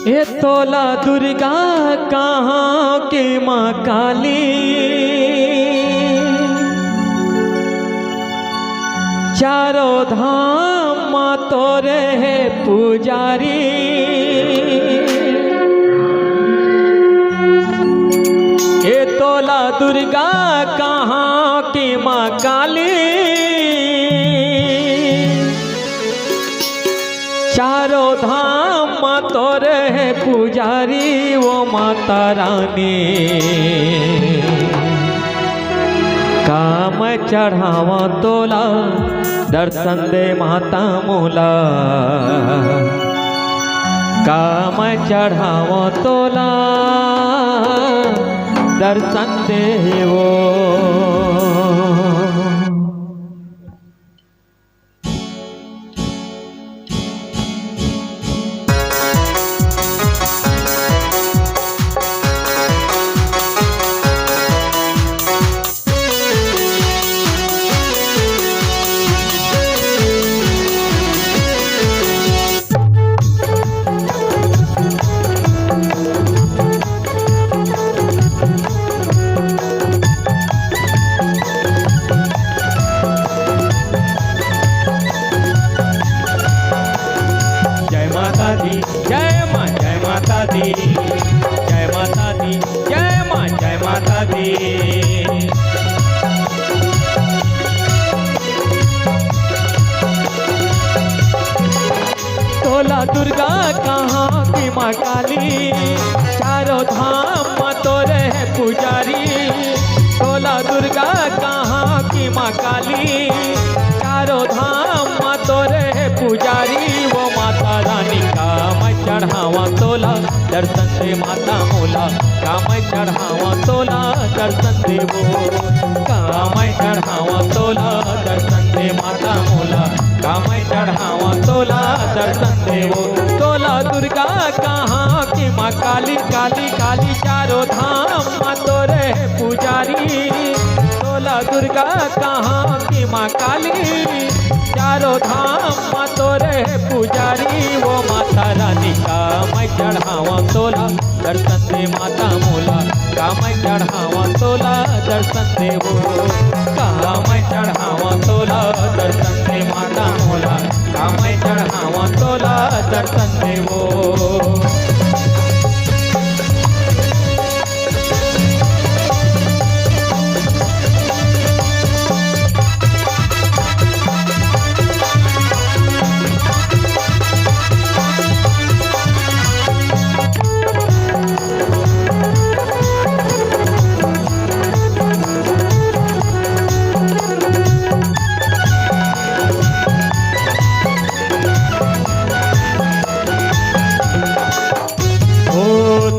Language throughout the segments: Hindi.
ये तोला दुर्गा कहाँ की माँ काली, चारों धाम माँ तोरे है पुजारी। ये तोला दुर्गा कहाँ की माँ काली, चारों धाम माँ तोरे है पुजारी वो माता रानी। काम चढ़ावा तोला दर्शन दे माता मोला, काम चढ़ावा तोला दर्शन दे वो। जय माँ जय माता दी, जय माता दी, जय माँ जय माता दी। तोला दुर्गा कहाँ की माँ काली, चारों धाम माँ तोरे है पुजारी। तोला दुर्गा कहाँ की माँ काली, चारों धाम माँ तोरे है पुजारी वो माता रानी। का मैं चढ़ावा तोला दर्शन दे माता मोला, का मैं चढ़ावा तोला दर्शन दे वो। का मैं चढ़ावा तोला दर्शन दे माता मोला, का मैं चढ़ावा तोला दर्शन दे वो। तोला दुर्गा कहाँ की माँ काली, काली काली चारों धाम माँ तोरे है पुजारी। तोला दुर्गा कहाँ की माँ काली, चारों धाम माँ तोरे है पुजारी वो माता रानी। का मैं चढ़ावा तोला दर्शन दे माता मोला, का मैं चढ़ावा तोला दर्शन दे वो। का मैं चढ़ावा तोला दर्शन दे माता मोला, का मैं चढ़ावा तोला दर्शन दे वो।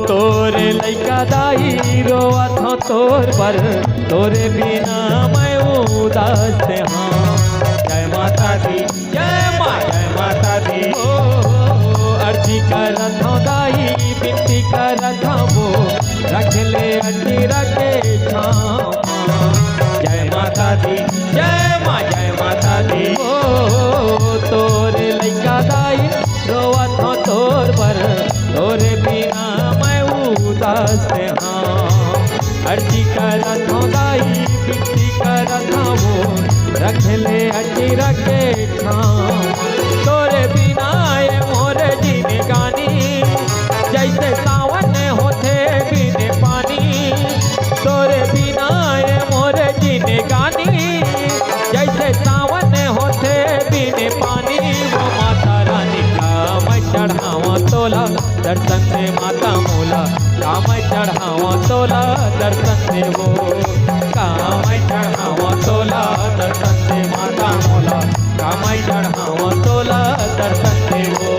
तोरे लैका दाई रोआ था तोर पर, तोरे बिना मैं उदास हाँ। जय माता दी, जय माँ जय माता दी। अर्जी करत हूँ दाई बिनती करत हूँ, रख ले अर्जी रखे छाँव। जय माता दी, जय माँ जय माता दी। तोरे लैका दाई रोआ था तोर पर, तोरे बिना उदास हाँ। अर्जी करत हूँ दाई बिनती करत हूँ, रख ले अर्जी रखे छाँव। तोरे बिना ये मोरे जीने गानी, जैसे सावन होते बिने पानी। तोरे बिना ये मोरे जीने गानी, जैसे सावन होते बिने पानी वो माता रानी। का मैं चढ़ावा तोला दर्शन दे माता मोला, का मैं चढ़ावा तोला दर्शन दे वो। का मैं चढ़ावा तोला दर्शन दे माता मोला, का मैं चढ़ावा तोला दर्शन दे वो।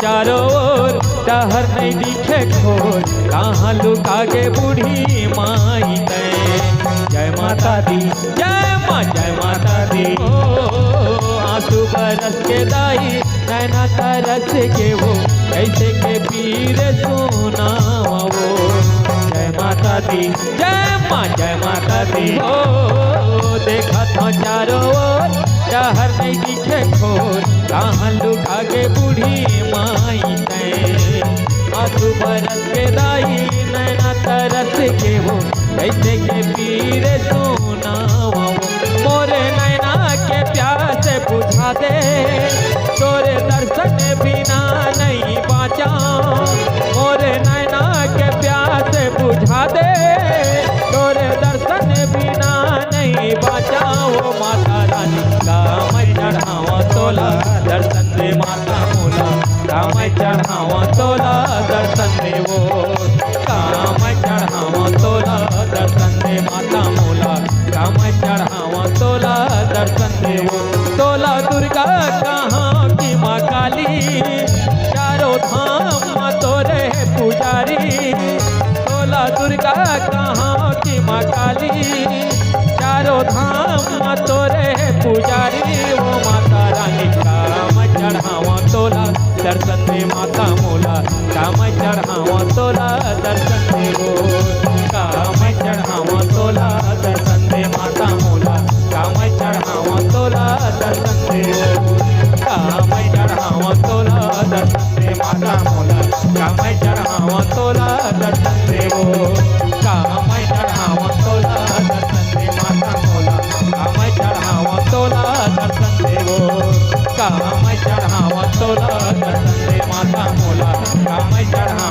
चारों ओर डहर नहीं दिखे खोर, कहाँ लुका के बूढ़ी माई ने। जय माता दी जय माता दी। ओ आंसू बरस के दाई नैना तरस के वो, कैसे के पीर सुनावा वो। जय माता दी जय माता दी। ओ देखा था चारों ओर डहर नहीं दिखे खोर, कहाँ लुका के बूढ़ी माई ने। आंसू बरस के दाई नैना तरस के वो, कैसे के पीर सुनावा वो। मोरे नैना के प्यास बुझा दे, तोरे दर्शन बिना नहीं बाँचा। मोरे नैना के प्यास बुझा दे, तोरे दर्शन बिना नहीं बाँचा। ओ माता रानी का मैं चढ़ावा तोला, दर्शन दे माता मोला। का मैं चढ़ावा तोला, दर्शन दे वो। का मैं चढ़ावा तोला, दर्शन दे माता मोला। का मैं चढ़ावा तोला, दर्शन दे वो। तोला दुर्गा कहाँ की माँ काली, चारों धाम तोरे पुजारी। तोला दुर्गा कहाँ की माँ काली, चारों धाम तोरे पुजारी। वो माता रानी का मैं चढ़ावा तोला, दर्शन दे माता मोला। का मैं चढ़ावा तोला, दर्शन दे वो। का मैं चढ़ावा तोला, दर्शन दे माता मोला। का मैं चढ़ावा तोला, दर्शन दे वो। का मैं चढ़ावा तोला, दर्शन दे माता मोला। का मैं चढ़ावा तोला, दर्शन दे वो। का मैं चढ़ावा तोला, दर्शन दे माता मोला। का मैं चढ़ावा तोला, दर्शन दे वो। का मैं चढ़ावा तोला, दर्शन दे माता मोला। का मैं चढ़ावा